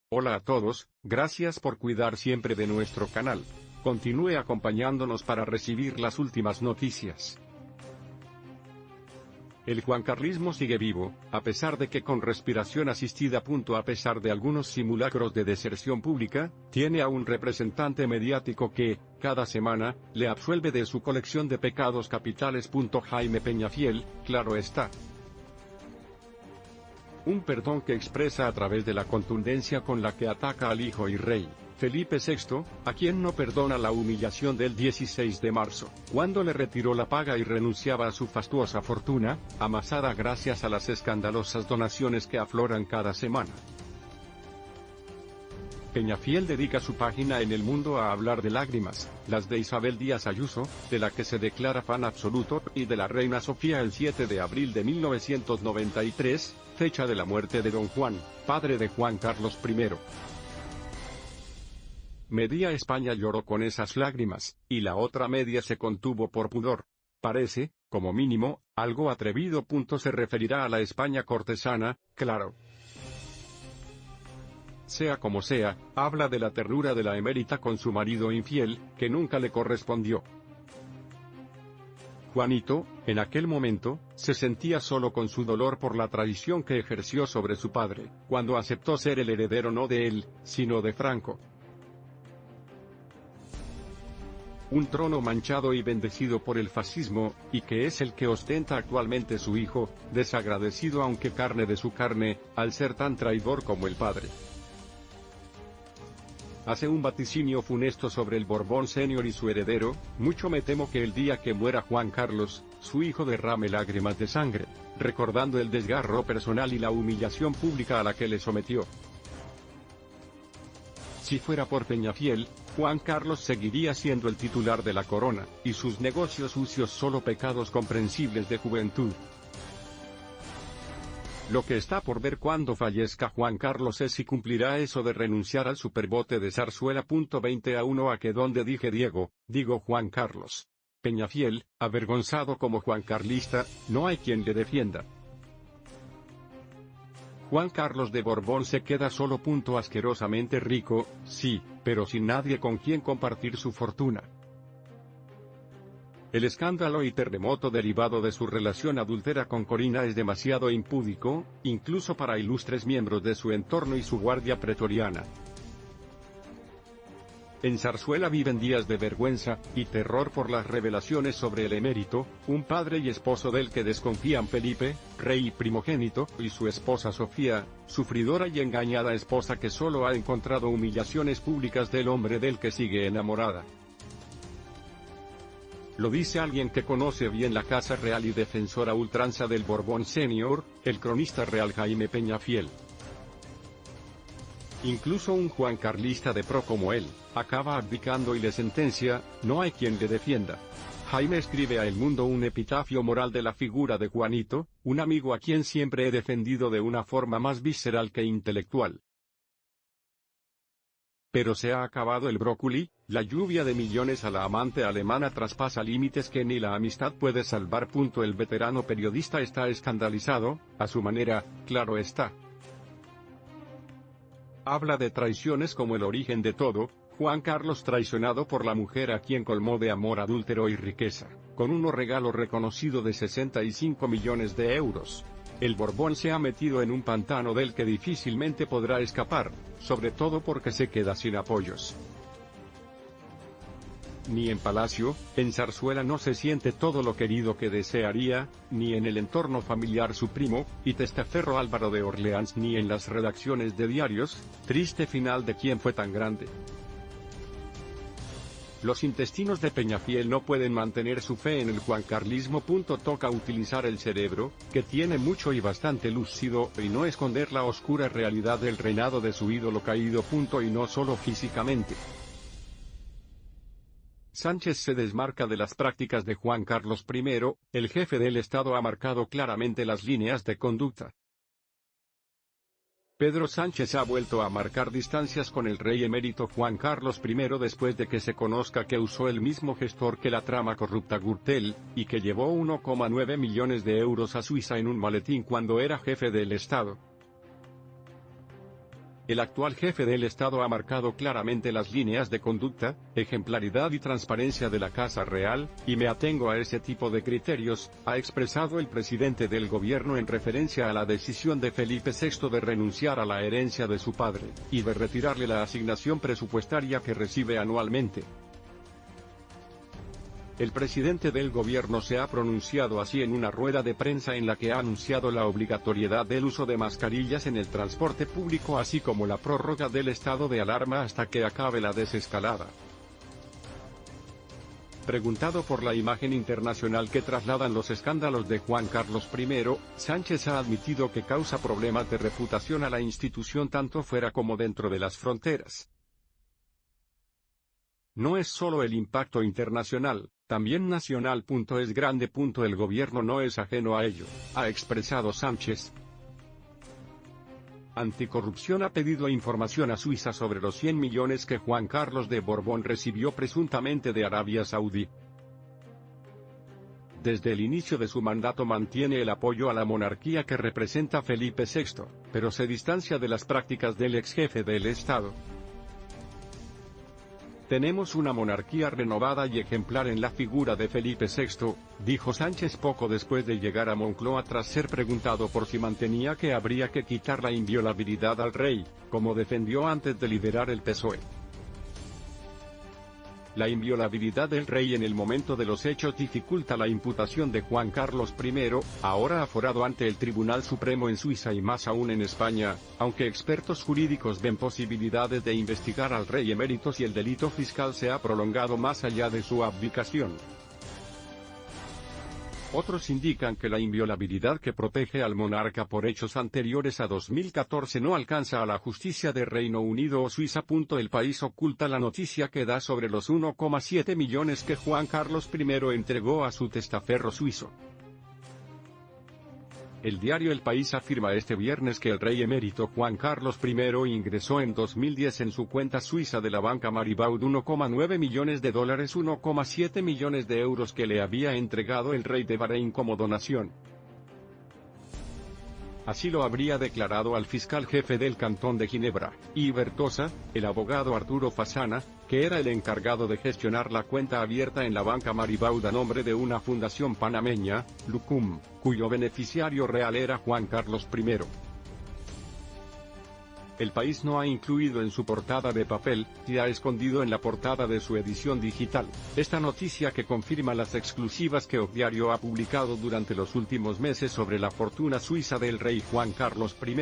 Hola a todos, gracias por cuidar siempre de nuestro canal. Continúe acompañándonos para recibir las últimas noticias. El juancarlismo sigue vivo, a pesar de que con respiración asistida. A pesar de algunos simulacros de deserción pública, tiene a un representante mediático que, cada semana, le absuelve de su colección de pecados capitales. Jaime Peñafiel, claro está. Un perdón que expresa a través de la contundencia con la que ataca al hijo y rey, Felipe VI, a quien no perdona la humillación del 16 de marzo, cuando le retiró la paga y renunciaba a su fastuosa fortuna, amasada gracias a las escandalosas donaciones que afloran cada semana. Peñafiel dedica su página en El Mundo a hablar de lágrimas, las de Isabel Díaz Ayuso, de la que se declara fan absoluto, y de la reina Sofía el 7 de abril de 1993, fecha de la muerte de don Juan, padre de Juan Carlos I. Media España lloró con esas lágrimas, y la otra media se contuvo por pudor. Parece, como mínimo, algo atrevido. Se referirá a la España cortesana, claro. Sea como sea, habla de la ternura de la emérita con su marido infiel, que nunca le correspondió. Juanito, en aquel momento, se sentía solo con su dolor por la traición que ejerció sobre su padre, cuando aceptó ser el heredero no de él, sino de Franco. Un trono manchado y bendecido por el fascismo, y que es el que ostenta actualmente su hijo, desagradecido aunque carne de su carne, al ser tan traidor como el padre. Hace un vaticinio funesto sobre el Borbón Senior y su heredero: mucho me temo que el día que muera Juan Carlos, su hijo derrame lágrimas de sangre, recordando el desgarro personal y la humillación pública a la que le sometió. Si fuera por Peñafiel, Juan Carlos seguiría siendo el titular de la corona, y sus negocios sucios solo pecados comprensibles de juventud. Lo que está por ver cuando fallezca Juan Carlos es si cumplirá eso de renunciar al superbote de zarzuela. 20-1 a que donde dije Diego, digo Juan Carlos. Peñafiel, avergonzado como juancarlista, no hay quien le defienda. Juan Carlos de Borbón se queda solo. Asquerosamente rico, sí, pero sin nadie con quien compartir su fortuna. El escándalo y terremoto derivado de su relación adúltera con Corina es demasiado impúdico, incluso para ilustres miembros de su entorno y su guardia pretoriana. En Zarzuela viven días de vergüenza y terror por las revelaciones sobre el emérito, un padre y esposo del que desconfían Felipe, rey primogénito, y su esposa Sofía, sufridora y engañada esposa que solo ha encontrado humillaciones públicas del hombre del que sigue enamorada. Lo dice alguien que conoce bien la Casa Real y defensor a ultranza del Borbón Senior, el cronista real Jaime Peñafiel. Incluso un juancarlista de pro como él, acaba abdicando y le sentencia: no hay quien le defienda. Jaime escribe a El Mundo un epitafio moral de la figura de Juanito, un amigo a quien siempre he defendido de una forma más visceral que intelectual. Pero se ha acabado el brócoli, la lluvia de millones a la amante alemana traspasa límites que ni la amistad puede salvar. El veterano periodista está escandalizado, a su manera, claro está. Habla de traiciones como el origen de todo: Juan Carlos traicionado por la mujer a quien colmó de amor adúltero y riqueza, con un regalo reconocido de 65 millones de euros. El Borbón se ha metido en un pantano del que difícilmente podrá escapar, sobre todo porque se queda sin apoyos. Ni en Palacio, en Zarzuela no se siente todo lo querido que desearía, ni en el entorno familiar su primo y testaferro Álvaro de Orleans, ni en las redacciones de diarios. Triste final de quien fue tan grande. Los intestinos de Peñafiel no pueden mantener su fe en el juancarlismo. Toca utilizar el cerebro, que tiene mucho y bastante lúcido, y no esconder la oscura realidad del reinado de su ídolo caído. Y no solo físicamente. Sánchez se desmarca de las prácticas de Juan Carlos I, el jefe del Estado ha marcado claramente las líneas de conducta. Pedro Sánchez ha vuelto a marcar distancias con el rey emérito Juan Carlos I después de que se conozca que usó el mismo gestor que la trama corrupta Gürtel, y que llevó 1,9 millones de euros a Suiza en un maletín cuando era jefe del Estado. El actual jefe del Estado ha marcado claramente las líneas de conducta, ejemplaridad y transparencia de la Casa Real, y me atengo a ese tipo de criterios, ha expresado el presidente del gobierno en referencia a la decisión de Felipe VI de renunciar a la herencia de su padre, y de retirarle la asignación presupuestaria que recibe anualmente. El presidente del gobierno se ha pronunciado así en una rueda de prensa en la que ha anunciado la obligatoriedad del uso de mascarillas en el transporte público así como la prórroga del estado de alarma hasta que acabe la desescalada. Preguntado por la imagen internacional que trasladan los escándalos de Juan Carlos I, Sánchez ha admitido que causa problemas de reputación a la institución tanto fuera como dentro de las fronteras. No es solo el impacto internacional, también nacional. Es grande. El gobierno no es ajeno a ello, ha expresado Sánchez. Anticorrupción ha pedido información a Suiza sobre los 100 millones que Juan Carlos de Borbón recibió presuntamente de Arabia Saudí. Desde el inicio de su mandato mantiene el apoyo a la monarquía que representa Felipe VI, pero se distancia de las prácticas del ex jefe del Estado. Tenemos una monarquía renovada y ejemplar en la figura de Felipe VI, dijo Sánchez poco después de llegar a Moncloa tras ser preguntado por si mantenía que habría que quitar la inviolabilidad al rey, como defendió antes de liderar el PSOE. La inviolabilidad del rey en el momento de los hechos dificulta la imputación de Juan Carlos I, ahora aforado ante el Tribunal Supremo en Suiza y más aún en España, aunque expertos jurídicos ven posibilidades de investigar al rey emérito si el delito fiscal se ha prolongado más allá de su abdicación. Otros indican que la inviolabilidad que protege al monarca por hechos anteriores a 2014 no alcanza a la justicia de Reino Unido o Suiza. El país oculta la noticia que da sobre los 1,7 millones que Juan Carlos I entregó a su testaferro suizo. El diario El País afirma este viernes que el rey emérito Juan Carlos I ingresó en 2010 en su cuenta suiza de la banca Maribaud 1,9 millones de dólares, 1,7 millones de euros que le había entregado el rey de Bahrein como donación. Así lo habría declarado al fiscal jefe del cantón de Ginebra, Ibertosa, el abogado Arturo Fasana, que era el encargado de gestionar la cuenta abierta en la banca Maribaud a nombre de una fundación panameña, Lucum, cuyo beneficiario real era Juan Carlos I. El País no ha incluido en su portada de papel, y ha escondido en la portada de su edición digital, esta noticia que confirma las exclusivas que Diario ha publicado durante los últimos meses sobre la fortuna suiza del rey Juan Carlos I.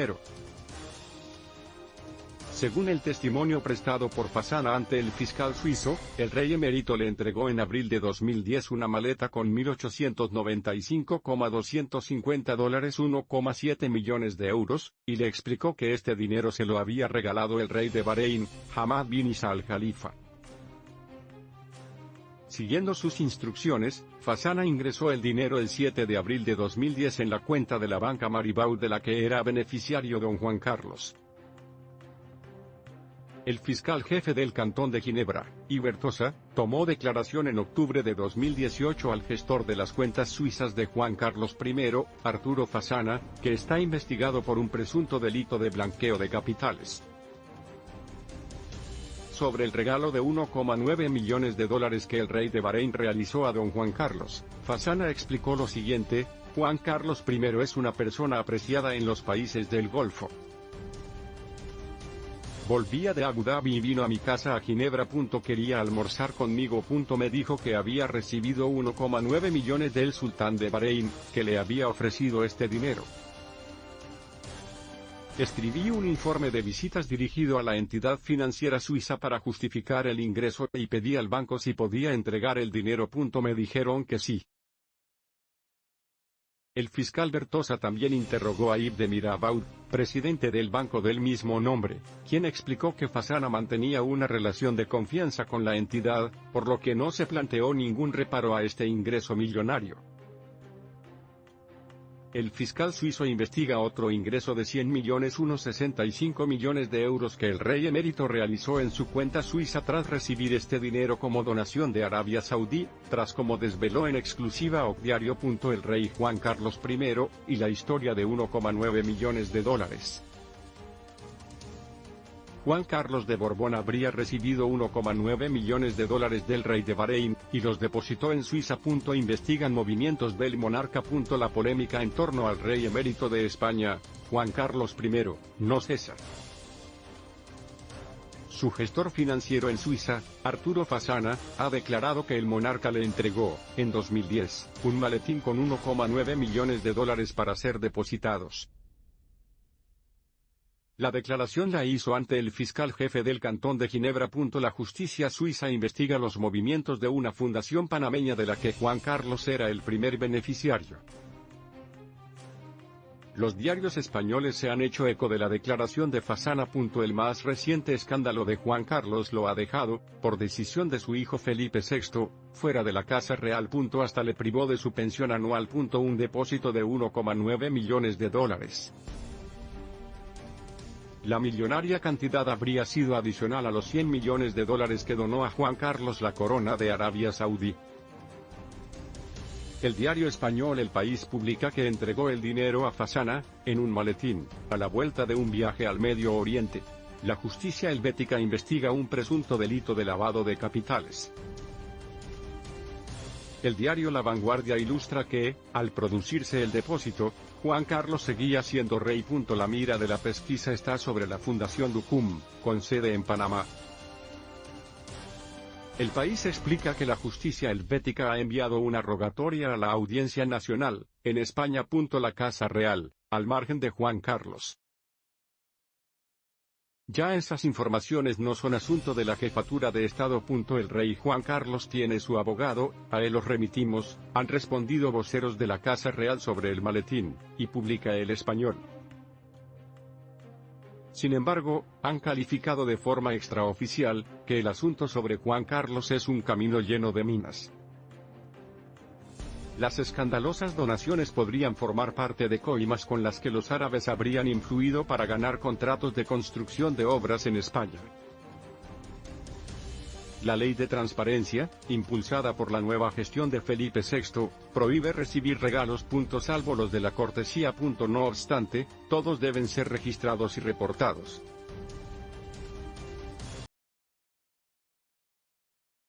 Según el testimonio prestado por Fasana ante el fiscal suizo, el rey emérito le entregó en abril de 2010 una maleta con 1.895,250 dólares, 1,7 millones de euros, y le explicó que este dinero se lo había regalado el rey de Bahrein, Hamad bin Isa al Jalifa. Siguiendo sus instrucciones, Fasana ingresó el dinero el 7 de abril de 2010 en la cuenta de la banca Maribaud de la que era beneficiario don Juan Carlos. El fiscal jefe del cantón de Ginebra, Ibertosa, tomó declaración en octubre de 2018 al gestor de las cuentas suizas de Juan Carlos I, Arturo Fasana, que está investigado por un presunto delito de blanqueo de capitales. Sobre el regalo de 1,9 millones de dólares que el rey de Bahrein realizó a don Juan Carlos, Fasana explicó lo siguiente: Juan Carlos I es una persona apreciada en los países del Golfo. Volvía de Abu Dhabi y vino a mi casa a Ginebra. Quería almorzar conmigo. Me dijo que había recibido 1,9 millones del sultán de Bahrein, que le había ofrecido este dinero. Escribí un informe de visitas dirigido a la entidad financiera suiza para justificar el ingreso y pedí al banco si podía entregar el dinero. Me dijeron que sí. El fiscal Bertosa también interrogó a Yves de Mirabaud, presidente del banco del mismo nombre, quien explicó que Fasana mantenía una relación de confianza con la entidad, por lo que no se planteó ningún reparo a este ingreso millonario. El fiscal suizo investiga otro ingreso de 100 millones, unos 65 millones de euros que el rey emérito realizó en su cuenta suiza tras recibir este dinero como donación de Arabia Saudí, tras como desveló en exclusiva Diario. El rey Juan Carlos I, y la historia de 1,9 millones de dólares. Juan Carlos de Borbón habría recibido 1,9 millones de dólares del rey de Bahrein, y los depositó en Suiza. Investigan movimientos del monarca. La polémica en torno al rey emérito de España, Juan Carlos I, no cesa. Su gestor financiero en Suiza, Arturo Fasana, ha declarado que el monarca le entregó, en 2010, un maletín con 1,9 millones de dólares para ser depositados. La declaración la hizo ante el fiscal jefe del Cantón de Ginebra. La justicia suiza investiga los movimientos de una fundación panameña de la que Juan Carlos era el primer beneficiario. Los diarios españoles se han hecho eco de la declaración de Fasana. El más reciente escándalo de Juan Carlos lo ha dejado, por decisión de su hijo Felipe VI, fuera de la Casa Real. Hasta le privó de su pensión anual. Un depósito de 1,9 millones de dólares. La millonaria cantidad habría sido adicional a los 100 millones de dólares que donó a Juan Carlos la corona de Arabia Saudí. El diario español El País publica que entregó el dinero a Fasana, en un maletín, a la vuelta de un viaje al Medio Oriente. La justicia helvética investiga un presunto delito de lavado de capitales. El diario La Vanguardia ilustra que, al producirse el depósito, Juan Carlos seguía siendo rey. La mira de la pesquisa está sobre la Fundación Ducum, con sede en Panamá. El País explica que la justicia helvética ha enviado una rogatoria a la Audiencia Nacional, en España. La Casa Real, al margen de Juan Carlos. Ya esas informaciones no son asunto de la jefatura de Estado. El rey Juan Carlos tiene su abogado, a él los remitimos, han respondido voceros de la Casa Real sobre el maletín, y publica El Español. Sin embargo, han calificado de forma extraoficial, que el asunto sobre Juan Carlos es un camino lleno de minas. Las escandalosas donaciones podrían formar parte de coimas con las que los árabes habrían influido para ganar contratos de construcción de obras en España. La ley de transparencia, impulsada por la nueva gestión de Felipe VI, prohíbe recibir regalos. Salvo los de la cortesía. No obstante, todos deben ser registrados y reportados.